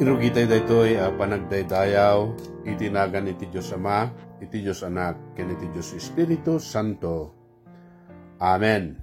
Irugitay daytoy panagdaydayaw, itinagan iti Diyos Ama, iti Diyos Anak, ken iti Diyos Espiritu Santo. Amen.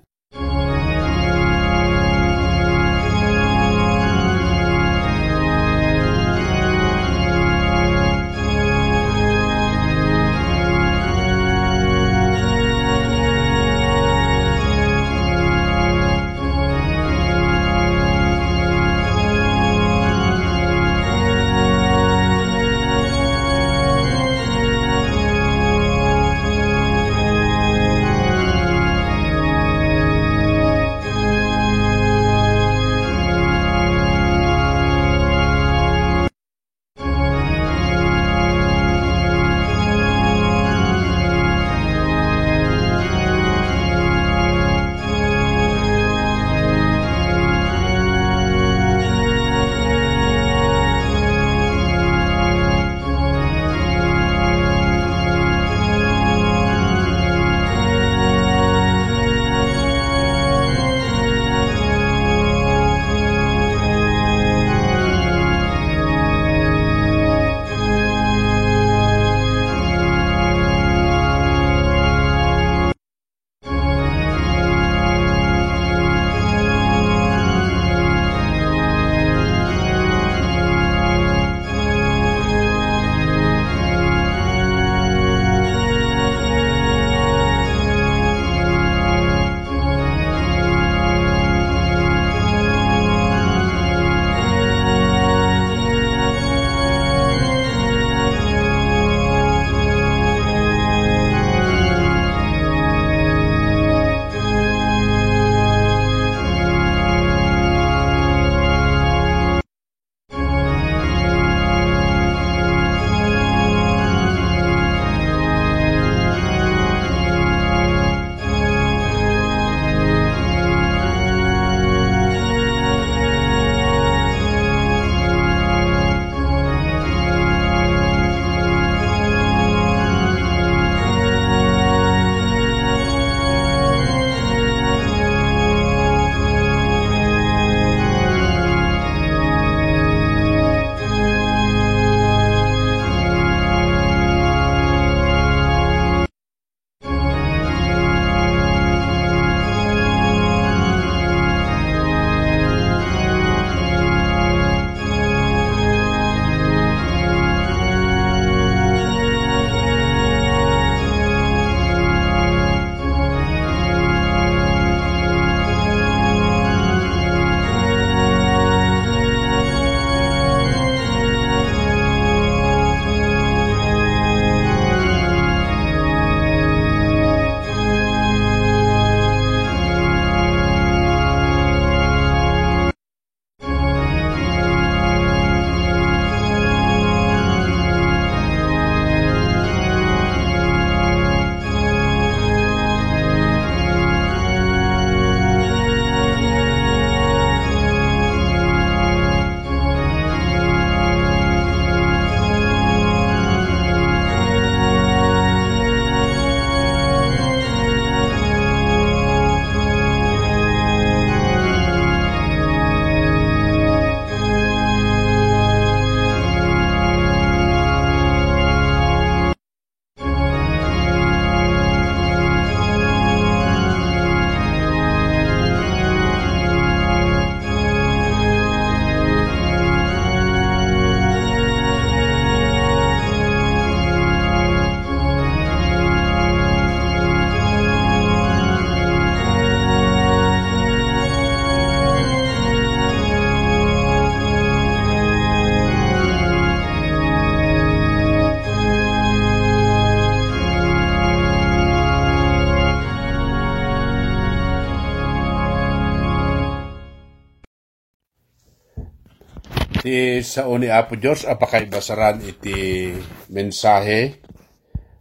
Iti sao ni Apo Diyos, apakaibasaran iti mensahe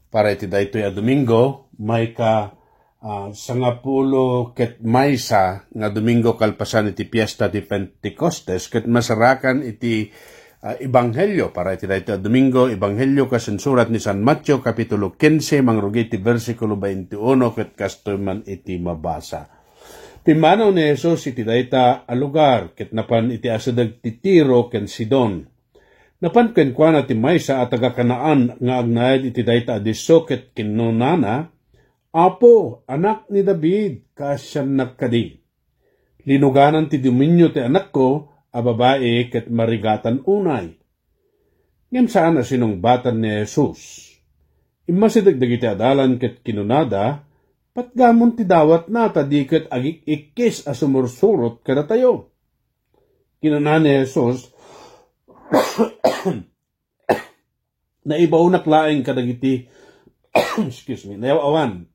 para iti daytoy a Domingo, may ka sangapulo ket maysa nga Domingo kalpasan iti Fiesta di Pentecostes, ket masarakan iti Ebanghelyo para iti daytoy a Domingo, Ebanghelyo kasen surat ni San Mateo kapitulo 15 mangrugi iti versikulo 21 ket kastoy man iti mabasa. Timanaw ni Jesus iti dayta a lugar ket napan iti asadag ti Tiro ken Sidon. Napanken kwa na ti maysa at taga-Kanaan nga agnayad iti dayta adiso ket kinunana, Apo, anak ni David, kasyan nagkadi. Linuganan ti dominyo ti anak ko, a babae ket marigatan unay. Ngem saan na sinungbatan ni Jesus? Immasidagdag iti adalan ket kinunada, patgamon ti dawat na tadiket agik-ikkis a sumursurot kada tayo. Kinuna ni Jesus, naibaw naklaing kadagiti nayawawan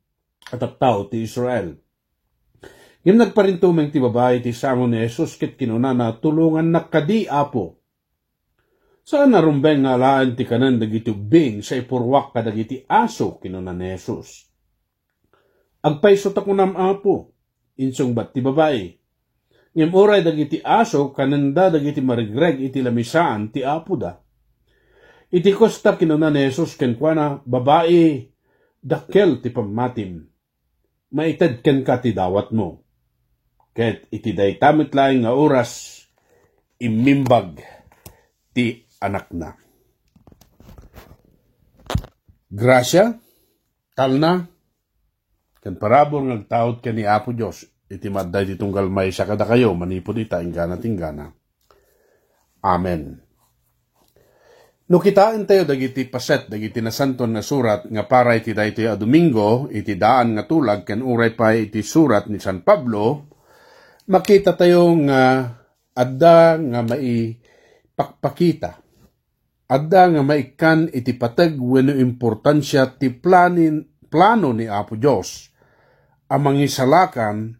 at tao ti Israel. Ngem nagparintumeng ti babae ti sangon ni Jesus ket kinuna na tulungan nakadi Apo. Saan narumbeng nga alaan ti kanan dagiti ubing sa ipurwak kadagiti aso kinuna ni Jesus. Agpaisot ako nam Apo, insungbat ti babae. Ngem oray dagiti aso kananda dagiti marigreg iti lamisaan ti Apo da. Iti kosta kinuna ni Jesus kenkwana babae dakkel ti pamatim. Maitad ken ka ti dawat mo. Ket iti daytamit laeng nga oras imimbag ti anak na. Grasya, talna, ken parabor ngagtaod ken ni Apo Dios iti madday ti tunggal maysa kada kayo manipod ita inggana tinggana. Amen. No kitaan tayo dagiti paset dagiti nasanton nga surat nga para iti daytoy a Domingo iti daan nga tulag ken uray pa iti surat ni San Pablo, makita tayo nga adda nga maipakpakita. Adda nga maikan iti pateg wenno importansya ti plano ni Apo Dios a mangisalakan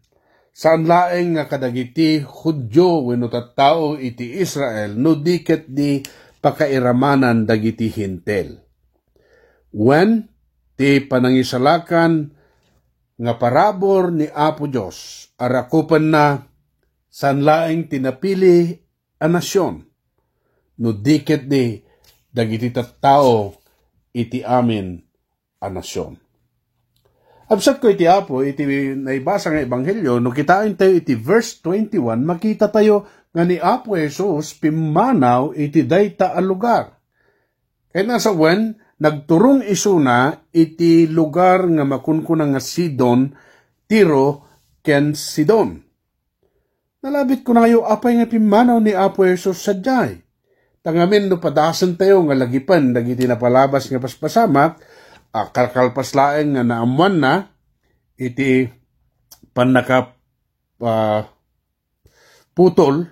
saan laeng nga kadagiti Hudyo wenno tattao iti Israel no diket di pakairamanan dagiti Hintel. When ti panangisalakan nga parabor ni Apo Dios arakupan na saan laeng tinapili a nasyon no diket di dagiti tattao iti amin a nasyon. Absat ko iti Apo, iti naibasa nga ebanghelyo, no kitain tayo iti verse 21, makita tayo nga ni Apo Jesus pimanaw iti dayta a lugar. Kaya nasa wen, nagturong isuna iti lugar nga makunkuna nga Sidon, Tiro, ken Sidon. Nalabit ko na kayo, apay nga pimanaw ni Apo Jesus sadyay. Tangamin no padasan tayo nga lagipan, dagiti napalabas nga paspasamak, kalkalpaslaeng nga naamuan na iti panakap putol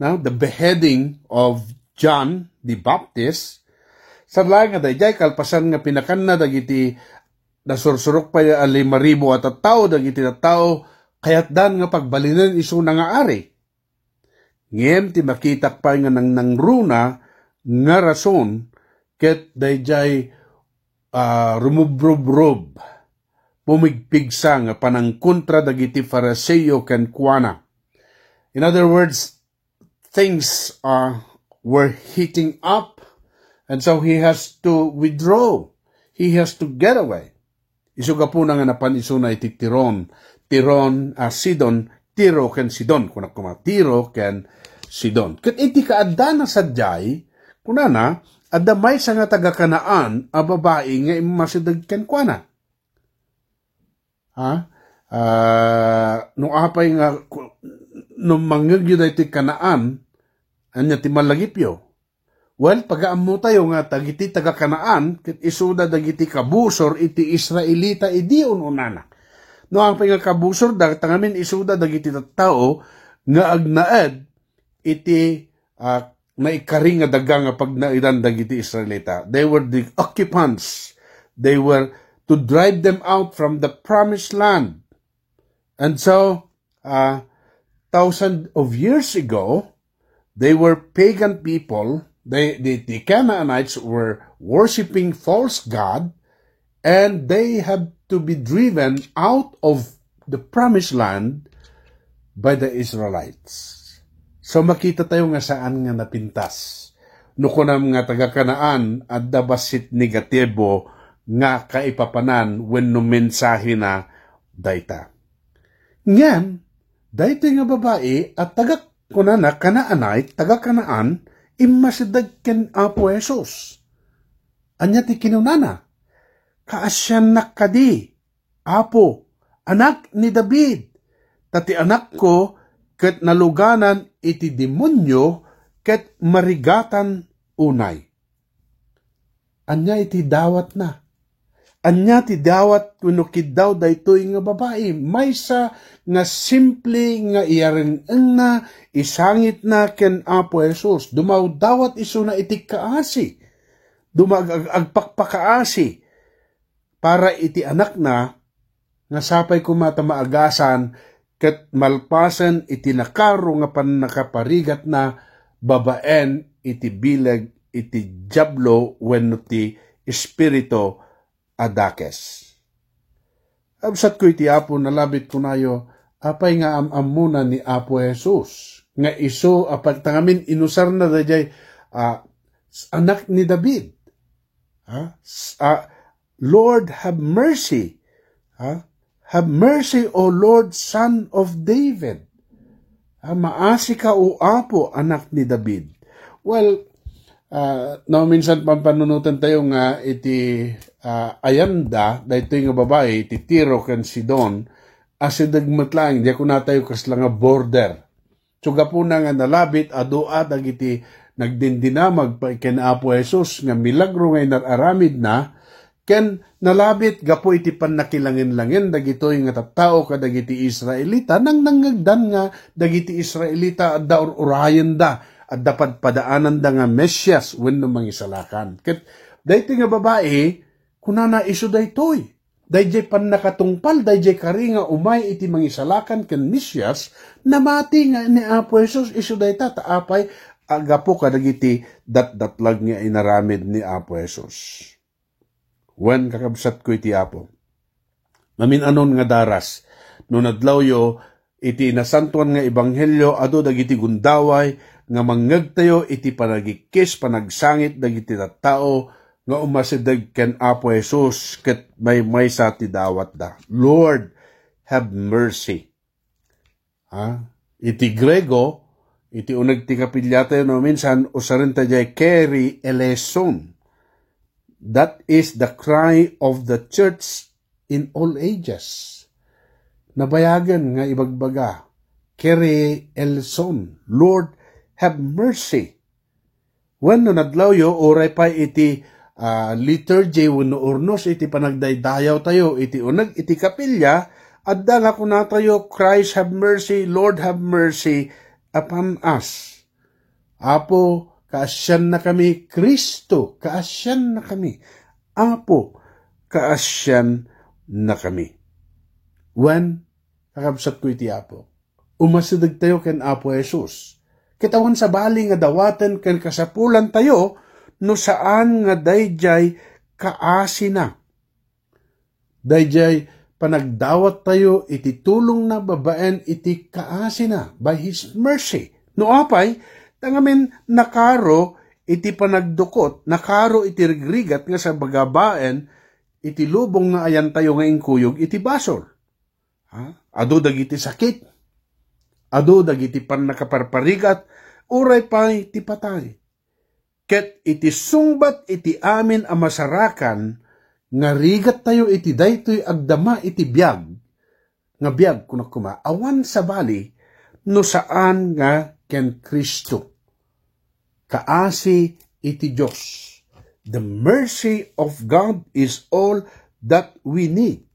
na the beheading of John the Baptist sa laeng nga dayjay kalpasan nga pinakan na dagiti nasursurok pa 5,000 at tao dagiti tao kayat dan nga pagbalinan isu na nga ari. Ngem ti makitak pa nga nang runa nga rason ket dayjay rumubrob-rob, pumigpigsa nga panangkontra dagiti Fariseo ken kuana. In other words, things were heating up, and so he has to withdraw. He has to get away. Isuga po na nga napanisuna iti Sidon, Tiro ken Sidon, Tiro ken Sidon. Ket iti kaadda na sadyay, kunana, adda may sa nga taga-Kanaan a babae nga imasidag ken kuana. No apay nga no mangyagyo iti Kanaan anya ti malagipyo. Well, pagaammo tayo nga dagiti taga-Kanaan ket isuda dagiti kabusor iti Israelita idi ununana. No apay nga kabusor tangamin isuda dagiti tattao nga agnaed iti naikari nga daga nga pagnaidan dagiti Israelita. They were the occupants. They were to drive them out from the promised land. And so, thousands of years ago, they were pagan people. The Canaanites were worshiping false god, and they had to be driven out of the promised land by the Israelites. So makita tayo nga saan nga napintas. Nukunam nga taga-Kanaan at dabasit negatibo nga kaipapanan when no mensahe na dayta. Ngem, dayta nga babae at taga-Kanaanite, taga-Kanaan, imasidag ken Apo Jesus. Anya ti kinunana, kaasyan nakadi, Apo, anak ni David, tati anak ko, ket naluganan iti demonyo, ket marigatan unay. Anya iti dawat na. Anya ti dawat kunukid daw daytoy nga babae. Maysa nga simple nga iyareng na isangit na ken Apo Jesus. Dumaw dawat iso na iti kaasi. Agpakpakaasi. Para iti anak na nga sapay kumata maagasan ket malpasan iti nakaro nga panakaparigat na babaen iti bileg iti diablo wenno ti espiritu adakes. Absat ko iti Apo nalabit ko nayo, apay nga amuna ni Apo Jesus. Nga iso apat tangamin inusar na dayay anak ni David. Lord, have mercy. Have mercy, O Lord, Son of David. Maasi ka, O Apo, anak ni David. Well, minsan pampanunutan tayo nga iti ayanda, dahito nga babae, iti Tiro ken Sidon, asidagmatlang, di ako natayo kasla nga border. So gapuna nga nalabit, adua dagiti nagdindinamag pa ken Apo Jesus, nga milagro nga nararamid na, ken nalabit gapo iti pannakilangin-langin dagitoy nga tattao kadagiti Israelita nang nangagdan nga dagiti Israelita adda urayan da at dapat padaanan da nga Mesyas wenno mangisalakan. Ket daytoy nga babae kunana isu daytoy. Dayjay pannakatungpal dayjay kari nga umay iti mangisalakan ken Mesyas namati nga ni Apo Jesus isu dayta taapay agapo kadagiti datdatlag nga inaramid ni Apo Jesus. Wen kakabsat ko iti Apo. Maminanon nga daras, no nadlawyo iti nasantuan nga ebanghelyo ado dagiti gundaway nga mangegtayo iti panagikis panagsangit dagiti tattao nga umasidag ken Apo Jesus ket may sa ti dawat da. Lord, have mercy. Iti Grego, iti uneg ti kapilyata no minsan usaren ta jay keri eleison. That is the cry of the church in all ages. Nabayagan nga ibagbaga, Kyrie eleison, Lord, have mercy. When no nadlawyo, oray pa iti liturgy, wenno urnos, iti panagdaydayaw tayo, iti unag, iti kapilya, adda nga kuna tayo, Christ have mercy, Lord have mercy upon us. Apo, kaasyan na kami, Kristo, kaasyan na kami. Apo, kaasyan na kami. When, kakabsat ko iti Apo, umasidag tayo ken Apo Jesus. Kitawan sa bali nga dawaten ken kasapulan tayo, no saan nga dayjay kaasi na. Dayjay panagdawat tayo, iti tulong na babaen, iti kaasi na, by His mercy. No apay, tangamin nakaro iti panagdukot, nakaro iti rigrigat nga sa bagabaen, iti lubong nga ayan tayo nga inkuyog, iti basol. Ado dagiti sakit, ado dagiti panakaparparigat, uray pa iti patay. Ket iti sungbat iti amin a masarakan, nga rigat tayo iti daytoy agdama iti biyag, nga biyag kunakuma, awan sa bali, no saan nga ken Kristo. Kaasi iti Diyos. The mercy of God is all that we need.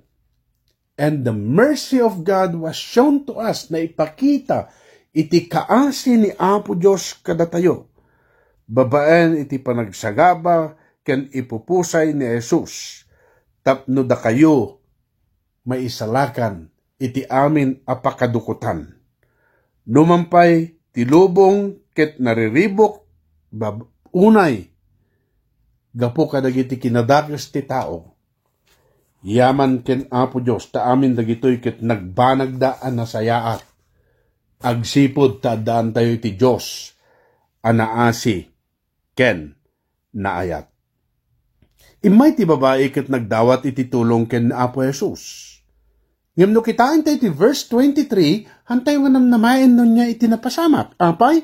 And the mercy of God was shown to us na ipakita iti kaasi ni Apo Diyos kada tayo. Babaen iti panagsagaba ken ipupusay ni Jesus. Tapno da kayo maisalakan iti amin apakadukutan. Numampay tilubong ket nariribok unay gapo kadagiti kinadakas ti tao. Yaman ken Apo Dios ta amin dagitoy ket nagbanagdaan na sayaat. Agsipod ta daan tayo iti Dios anaasi ken naayat. Imay ti babae ket nagdawat iti tulong ken Apo Jesus. Ngem no kitain tayo iti verse 23, hantay nga namnamayan nun niya iti napasamak. Apay?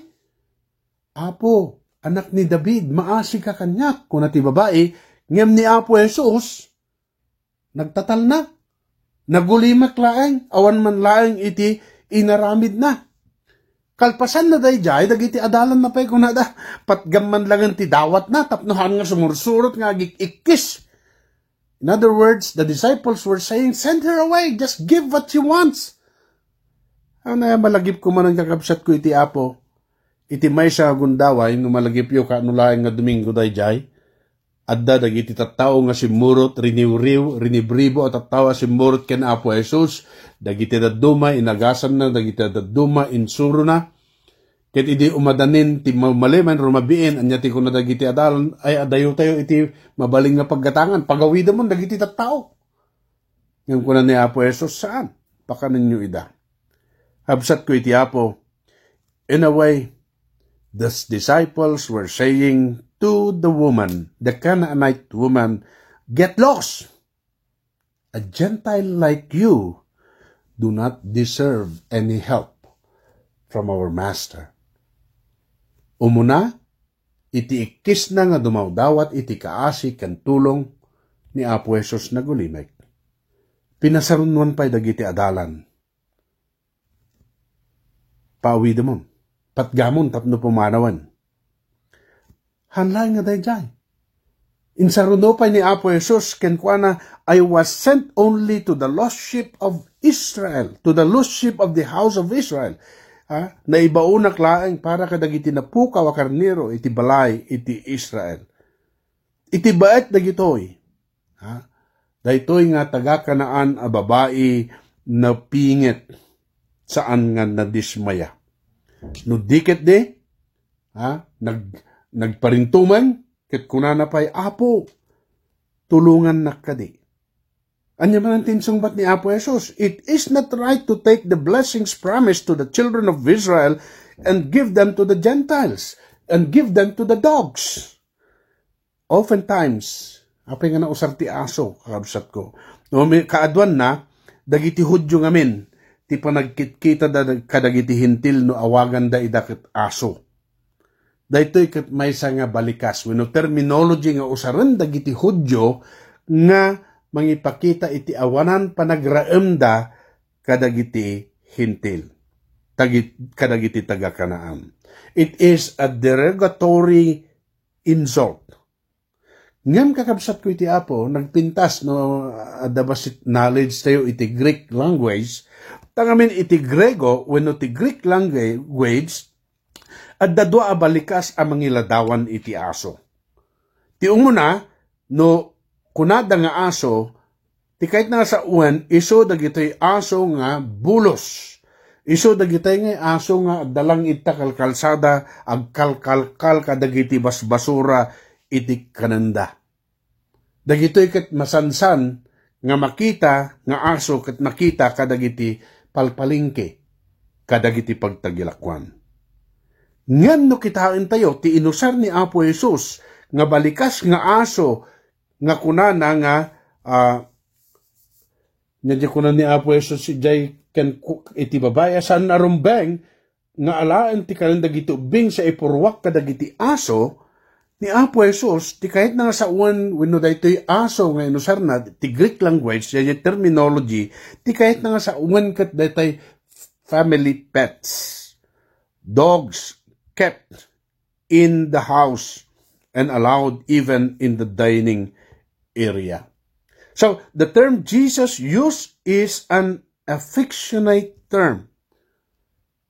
Apo, anak ni David, maasi ka kanyak. Kuna ti babae, ngem ni Apo Jesus, nagtatal na. Nagulimak laeng, awan man laeng iti inaramid na. Kalpasan na dayjay, dagiti adalan na pa'y kunada, patgamman lang ti dawat na, tapnohan nga sumursurot nga ikis. In other words, the disciples were saying, send her away, just give what she wants. Ano na malagip ko man ang kakabsat ko iti Apo, iti may sa gundaway, no malagip yo ka anulayan nga Domingo dayjay, adda dagiti tattao nga simurot, rinibribo at tattao simurot ken Apo Jesus, dagiti daduma, inagasan na, dagiti daduma, insuro na, ket idi umadanin, ti maliman, rumabiin, anya ti kuna dagiti adalan, ay adayo tayo iti mabaling nga paggatangan, pagawida mo, dagiti tattao. Yung kuna ni Apo Jesus, saan? Paka ninyo ida. Habsat ko iti Apo, in a way, the disciples were saying to the woman, the Canaanite woman, get lost. A Gentile like you do not deserve any help from our master. Umuna, iti ikis na nga dumawdawat iti kaasi kan tulong ni Apo Jesus na gulimek. Pinasarunwan pa'y dagiti adalan. Pauwi demon, patgamon tapno pumanawan. Hanlay nga dayjay. Insaruno pa ni Apo Jesus, kenkwana, I was sent only to the lost sheep of Israel, to the lost sheep of the house of Israel. Na ibaunak laeng para kadagiti na pukaw a karnero, iti balay, iti Israel. Iti baet dagitoy. Daytoy nga taga-Kanaan a babae na pingit, saan nga nadismaya. No dikit de, nagparintuman, ket kunana pa'y Apo, tulungan na kadi. Anya man ang tinsungbat ni Apo Jesus, it is not right to take the blessings promised to the children of Israel and give them to the Gentiles, and give them to the dogs. Oftentimes, apay nga na usar ti aso, kakabsat ko. No, kaadwan na, dagiti Hudyo ngamin, ti panagkitkita da kadagiti hintil no awagan da idakit aso. Daytoy ket maysa nga balikas wenno terminology nga usaran dagiti Hudyo nga mangipakita iti awanan panagraemda kadagiti hintil. Kadagiti taga-Kanaan. It is a derogatory insult. Ngam kakabsat ko iti Apo, nagpintas no adabasit knowledge tayo iti Greek language, tangamin iti Grego, wenno ti Greek language, at dadwa abalikas ang mangiladawan iti aso. Ti umuna, no kunada nga aso, ti kahit nga sa uwan, iso dagitoy aso nga bulos. Iso dagitoy nga aso nga dalang ita kalkalsada, agkalkalkal kadagiti basbasura, iti kananda. Dagitoy ket masansan nga makita nga aso ket makita kadagiti palpalingke kadagiti pagtagilakwan. Ngem no kitain tayo ti inusar ni Apo Jesus nga balikas nga aso nga kunana nga nyadya kunan ni Apo Jesus si jay ken iti babaya saan narumbeng nga alaan ti kalendag iti ubing sa ipurwak kadagiti aso ni Apo Jesus ti kahit nga sa uwan wenno daytoy aso nga inusar na ti Greek language yung terminology ti kahit nga sa uwan ket daytoy family pets, dogs kept in the house and allowed even in the dining area. So the term Jesus used is an affectionate term.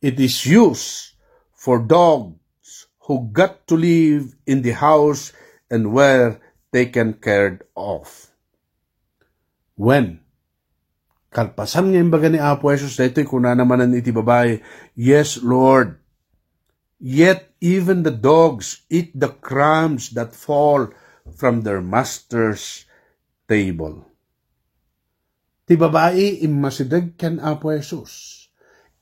It is used for dogs who got to live in the house and were taken care of. When? Kalpasan nga imbaga ni Apo Jesus, daytoy kuna naman iti babae, yes, Lord. Yet even the dogs eat the crumbs that fall from their master's table. Ti babae immasideg ken Apo Jesus.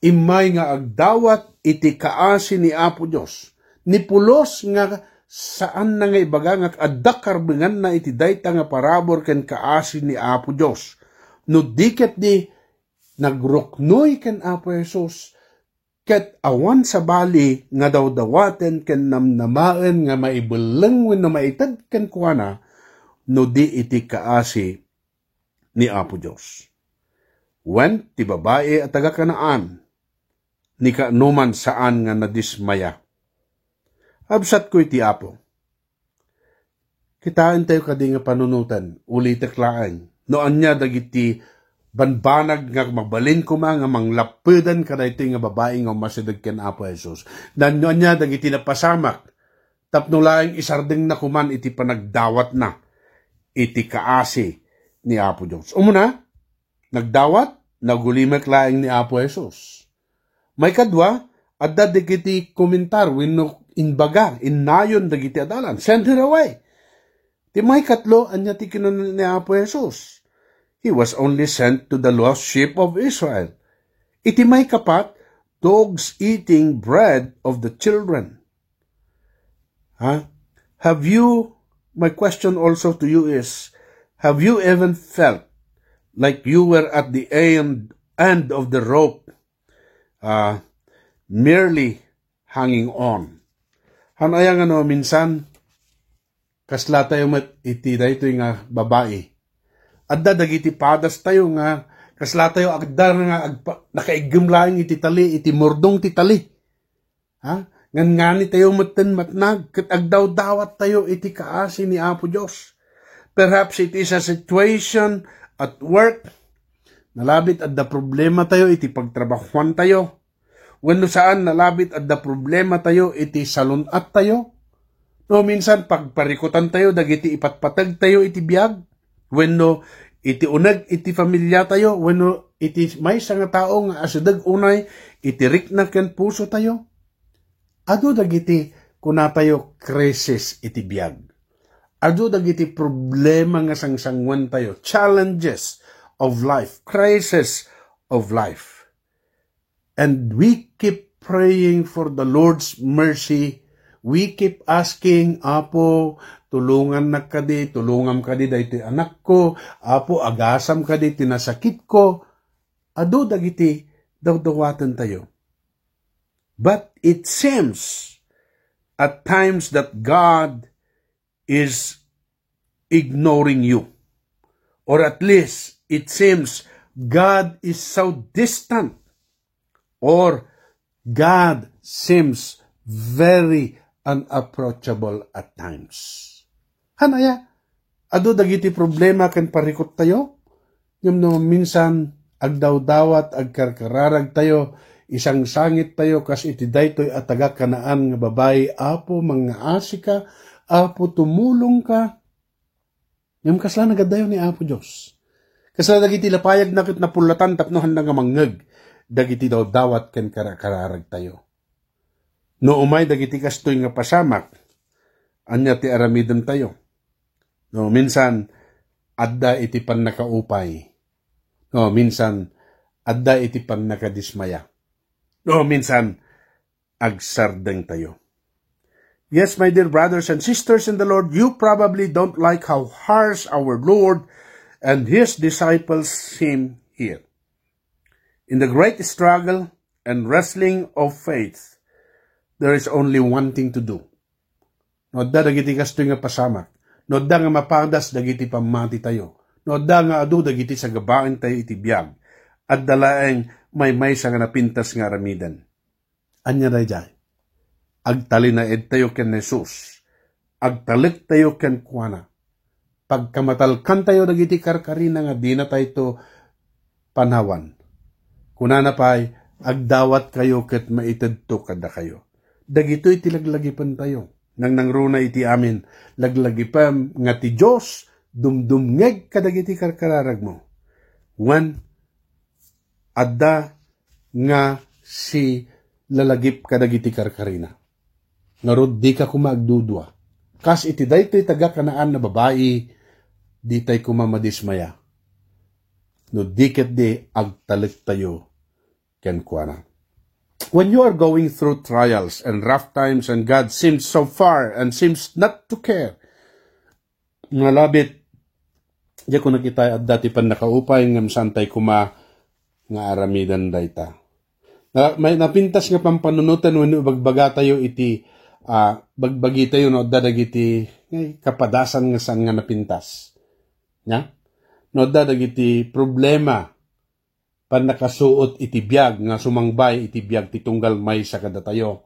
Imay nga agdawat iti kaasi ni Apo Dios. Ni pulos nga saan na nga ibaga nga addakarbengan na iti dayta nga parabor ken kaasi ni Apo Dios. No diket di nagruknoy ken Apo Jesus ket awan sa bali nga daw-dawaten ken namnamaen nga maibeleng wenno maited ken kuana no di iti kaasi ni Apo Dios. Wen ti babae at taga-Kanaan ni kaanuman saan nga nadismaya. Absat ko iti Apo. Kitaan tayo kadi nga panunutan, uli teklaan. No anya dagiti banbanag nga mabalin ko nga manglapedan kada ito nga babae nga masidag ken Apo Jesus. Dan no anya dagiti napasamak, tapno laing isardeng na kuman iti panagdawat na, iti kaasi ni Apo Diyos. Umuna, nagdawat, nagulimek laing ni Apo Jesus. May kadwa, adda dagiti komentar, wenno inbaga, innayon dagiti adalan, send her away. Ti may katlo, anya ti kinunan ni Apo Jesus. He was only sent to the lost sheep of Israel. Iti may kapat, dogs eating bread of the children. Have you, my question also to you is, have you even felt like you were at the end of the rope, merely hanging on? Hanayang minsan, kasla tayo iti dayto nga babae. Adda dagiti padas tayo nga kasla tayo agda nga nakaigem laing iti tali, iti mordong ti tali. Ngani tayo maten matnag ket agdaw dawat tayo iti kaasi ni Apo Dios. Perhaps it is a situation at work. Nalabit adda problema tayo iti pagtrabahuan tayo. Wenno saan nalabit adda problema tayo iti salunat tayo. No, minsan pagparikutan tayo, dagiti ipatpatag tayo iti biyag. Wenno iti unag iti pamilya tayo, wenno iti may nga tao nga asudag unay, iti rikna ken puso tayo. Adu dagiti kuna tayo krisis iti biyag. Adu dagiti problema nga sangsangwan tayo, challenges of life, crisis of life. And we keep praying for the Lord's mercy. We keep asking, Apo, tulungan na kadi, tulungan kadi dahiti anak ko, Apo, agasam kadi, tinasakit ko. Adu dagiti dawdawatan tayo. But it seems at times that God is ignoring you. Or at least it seems God is so distant. Or God seems very unapproachable at times. Hanaya, adu dagiti problema ken parikot tayo, ngem no minsan agdaw-dawat agkarkararag tayo, isang sangit tayo kas iti daytoy at taga-Kanaan nga babae, Apo mangaasi ka, Apo tumulong ka. Ngem kasla nagadayo ni Apo Dios. Kasla dagiti lapayag nakit napulatan tapno handa nga mangeg, dagiti daw dawat ken kararag tayo. No umay dagiti kastoy nga pasamak, anya ti aramiden tayo. No minsan adda iti pan nakaupay. No minsan adda iti pan nakadismaya. No minsan agsardeng tayo. Yes, my dear brothers and sisters in the Lord, you probably don't like how harsh our Lord and His disciples seem here. In the great struggle and wrestling of faith, there is only one thing to do. Nodda dagiti kastoy nga pasamak. Nodda nga mapadas dagiti pamati tayo. Nodda nga adu dagiti sa gabaen tayo iti biyag. At dalaeng may sa nga napintas nga aramidan. Anya dayjay. Agtalinaed tayo ken Jesus. Agtalik tayo ken kuana. Pagkamatalkan tayo dagiti karkarina nga di na tayo to panawan. Kunana pa'y agdawat kayo ket maited to kada kayo. Dagito'y tilaglagipan tayo. Nang nangruna iti amin, laglagipam nga ti Diyos, dumdumngeg kadagiti karkararag mo. Wan, adda nga si lalagip kadagiti karkarina. Ngarod di ka kumagdudwa. Kas iti daytoy taga-Kanaan na babae, di tay kumamadismaya. No diket di agtalik tayo ken kuana. When you are going through trials and rough times and God seems so far and seems not to care, ngalabit, di ko nakita at dati pan nakaupay ngam santay kuma nga aramidan dayta. May napintas nga pampanunutan wenno bagbaga tayo iti bagbagi tayo no dadagiti kapadasan nga saan nga napintas. Nya? No dadagiti problema pan nakasuot iti biag nga sumangbay iti biag ti tunggal may sa kada tayo.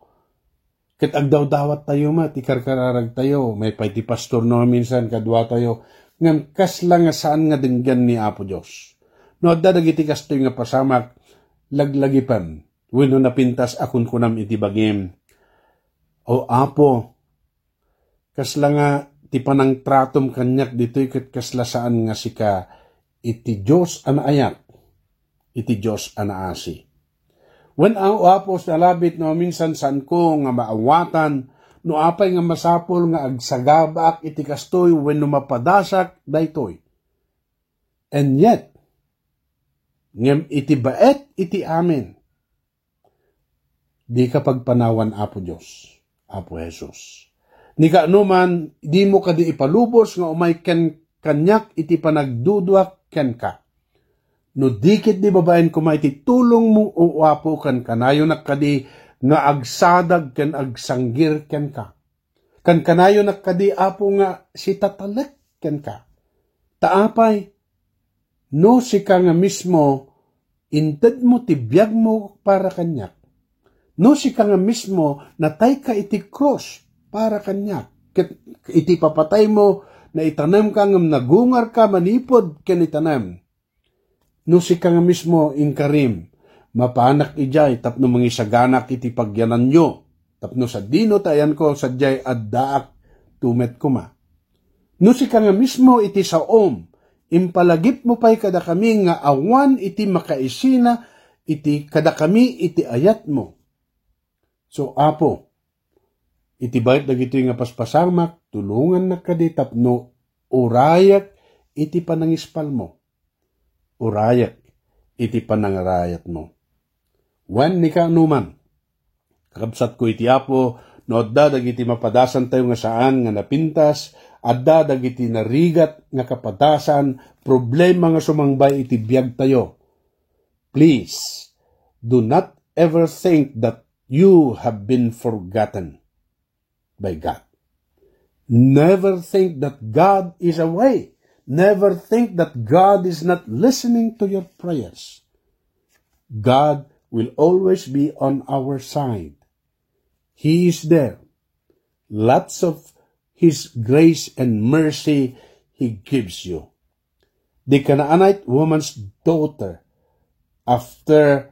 Ket agdaw-dawat tayo ti karkararag tayo, may pay ti pastor no minsan kadwa tayo ngem kasla nga saan nga denggan ni Apo Dios. No dadagiti kastoy nga pasamak laglagipan wenno napintas akon kunam iti bagim. O Apo, kasla nga ti panang tratom kanyak ditoy ket kasla saan nga sika iti Dios anaayat, iti Dios anaasi. When Apo nalabit no minsan saan ko nga maawatan, no apay nga masapol nga agsagabak iti kastoy wenno mapadasak daytoy. And yet, ngem iti baet iti amin, di ka pagpanawan Apo Diyos, Apo Jesus. Ni kaanuman, di mo ka di ipalubos nga umay kanyak iti panagdudwak ken ka. No dikit di babaen kumay iti tulong mo o Apo kan kanayo nakadi nga agsadag ken agsanggir ken ka. Kan kanayo nakadi Apo nga si tatalek ken ka. Taapay, no si ka nga mismo, inted mo tibiyag mo para kanyak. No si ka nga mismo, natay ka iti cross para kanyak. Iti papatay mo, na itanam ka nga nagungar ka manipod ken itanam. No si ka nga mismo inkarim, mapanak ijay tapno mangisaganak iti pagyanan nyo. Tapno sa dino tayan ko sadyay addaak tumet kuma. No si ka nga mismo iti saom, impalagip mo pa'y kada kami nga awan iti makaisina, iti kada kami iti ayat mo. So, Apo, iti bayit dagito nga paspasamak, tulungan na kadi tapno, urayak iti panangispal mo. Urayak iti panangarayat mo. Wen ni ka anuman, kakabsat ko iti Apo, no adda dagiti mapadasan tayo nga saan nga napintas, adda dagiti narigat nga kapadasan, problema nga sumangbay iti biag tayo. Please, do not ever think that you have been forgotten by God. Never think that God is away. Never think that God is not listening to your prayers. God will always be on our side. He is there. Lots of His grace and mercy He gives you. The Canaanite woman's daughter, after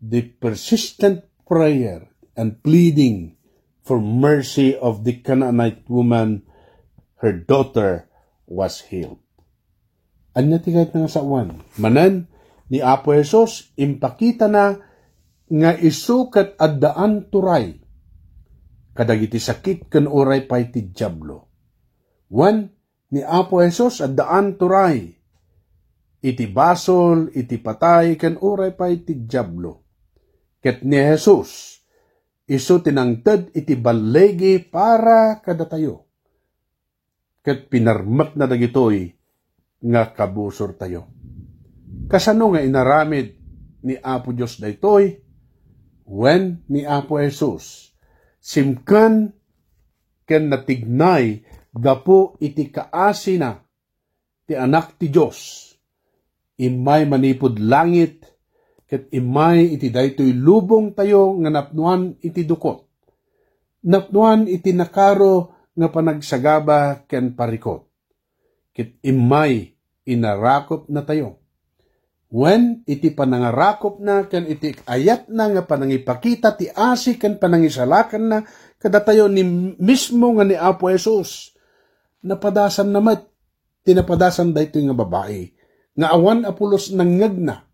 the persistent prayer and pleading for mercy of the Canaanite woman, her daughter was healed. Anya tigayt nga sa uwan. Manan, ni Apo Jesus, impakita na nga isukat addaan turay. Kadagiti sakit ken uray pay ti diablo. Wan, ni Apo Jesus addaan turay. Iti basol, iti patay, ken uray pay ti diablo. Ket ni Jesus, isu tinangted iti balegi para kada tayo. Ket pinarmak na dagitoy nga kabusor tayo. Kasano nga inaramid ni Apo Dios daytoy? When ni Apo Jesus, simkan ken natignay gapo iti kaasi na ti anak ti Dios. Imay manipod langit, ket imay iti daytoy lubong tayo nga napnuan iti dukot. Napnuan iti nakaro nga panagsagaba ken parikot. Ket imay inarakop na tayo. When iti panangarakop na ken iti ayat na nga panangipakita ti asi ken panangisalakan na kada tayo ni mismo nga ni Apo Jesus. Napadasan namat, tinapadasan daytoy nga babae. Nga awan apulos nangngeg na.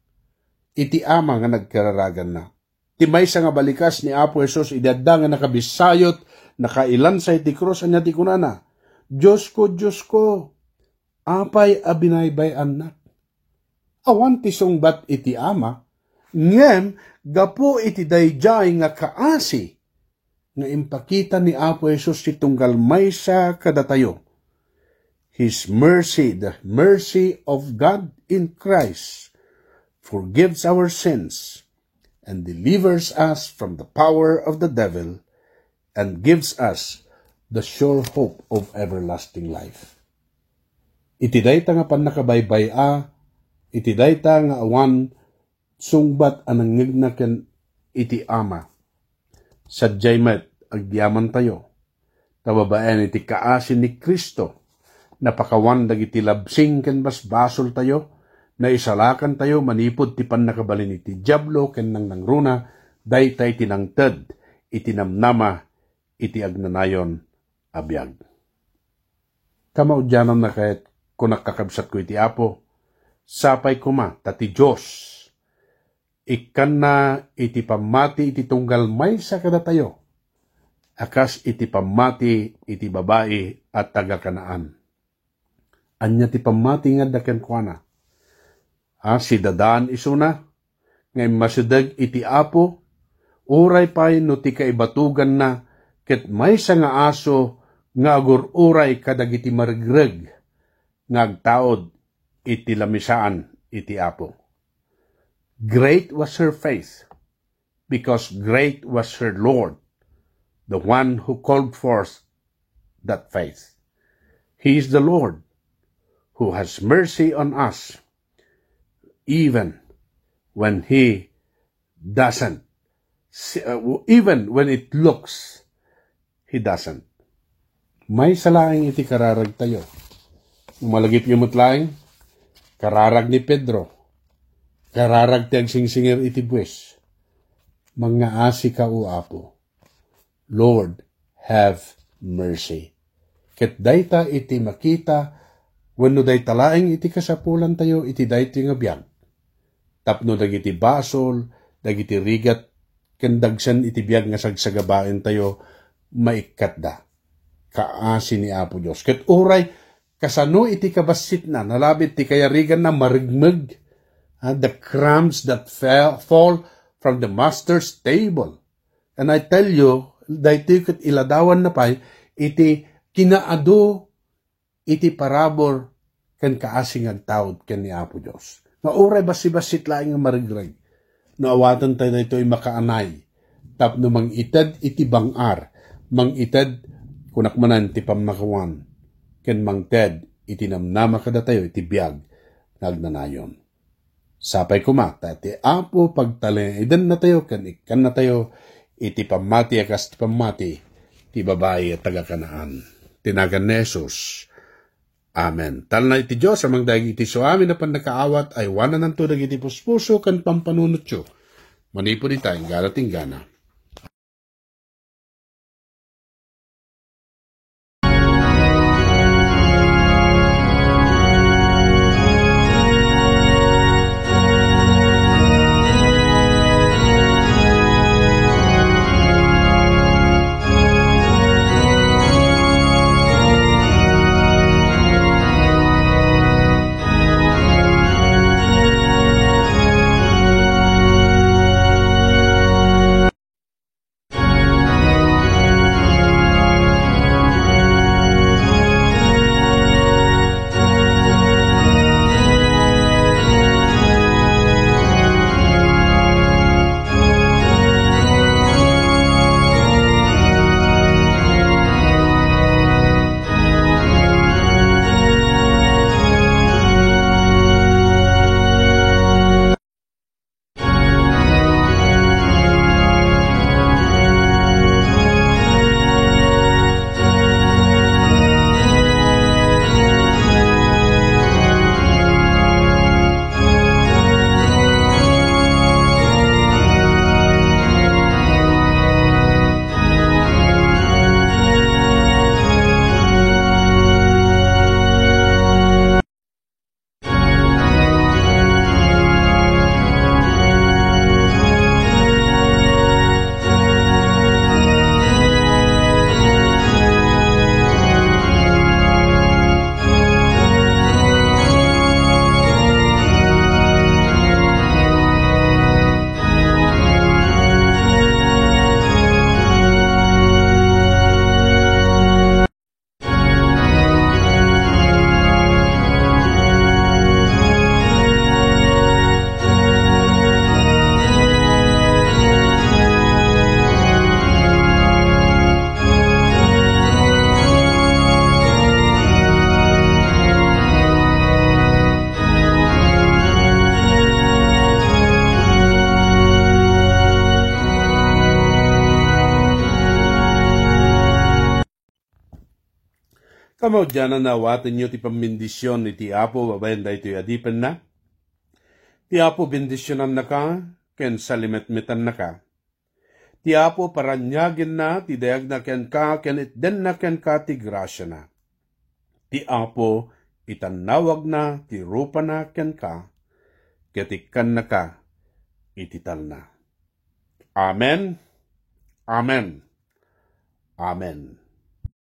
Iti ama nga nagkararagan na. Ti maysa nga balikas ni Apo Jesus idadda nga nakabisayot, nakailan sa iti krus anya ti kunana. Diyos ko, apay abinaybayan na. Awan ti sungbat iti ama, ngem gapo iti dayjay nga kaasi, nga impakita ni Apo Jesus ti tunggal maysa kadatayo. His mercy, the mercy of God in Christ, forgives our sins and delivers us from the power of the devil and gives us the sure hope of everlasting life. Iti dayta nga panakabaybay iti dayta nga awan sungbat anang ngignaken iti ama. Sadyay met agyaman tayo. Tababaen iti kaasin ni Kristo. Napakawan dagiti labsing ken basbasol tayo. Na isalakan tayo manipod ti pannakabalin iti diablo ken nang nangruna. Daytay tinangted iti namnama iti agnanayon abiyag. Kamaudyanan na kahit kung nakakabsat ko iti Apo. Sapay kuma tati Diyos. Ikan na iti pamati iti tunggal may sa kada tayo. Akas iti pamati iti babae at taga-Kanaan. Anya ti pamati nga daken kuana. Si Dadan isuna, ngay masudag iti Apo, uray pay no ti kaibatugan na, ket may sa nga aso, nga agur-uray kadagiti marigreg, nga agtaod iti lamisaan iti Apo. Great was her faith, because great was her Lord, the one who called forth that faith. He is the Lord, who has mercy on us, even when He doesn't, even when it looks, He doesn't. May salaing iti kararag tayo. Malagip yung mutlaing, kararag ni Pedro, kararag ti agsingsingir iti buwis, mga asi ka o Apo, Lord, have mercy. Ket dayta iti makita, wenno dayta laeng iti kasapulan tayo, iti dayta nga biyag. Tapno dagiti basol, dagiti rigat, kendagsan iti biyag nga sagsagabaen tayo, maikat da. Kaasi ni Apo Diyos. Ket uray, kasano iti kabasit na, nalabit ti kayarigan na marigmeg, the crumbs that fall from the master's table. And I tell you, dahiti ket iladawan na pay, iti kinaado, iti parabor, ken kaasing agtawd ken ni Apo Diyos. Nauray basi-basit laing nga marigreg. Naawatan tayo na ito'y makaanay. Tapno mangited iti bangar, mangited kunakmanan ti pamnakawan, ken mangted iti namnama kada tayo iti biyag nagnanayon. Sapay kumata, ti Apo pagtalidan na tayo, ken ikan na tayo, iti pamati akas ti pamati, ti babae at taga-Kanaan. Tinagan ni Jesus. Amen. Tal na iti Diyos, amang dagi iti so amin na panakaawat, ay wanan ng tudag iti puspuso kan pampanunot yo. Manipod itayong galating gana. Kamo dyan na nawatin nyo ti pamindisyon iti Apo, babayan da ito adipen na. Ti Apo bendisyonan na ka, ken salimet-metan na ka. Ti Apo paranyagin na, ti dayag na ken ka, ken itden na ken ka ti grasya na. Ti Apo itanawag na, ti rupa na ken ka, ketikan na ka, itital na. Amen. Amen. Amen.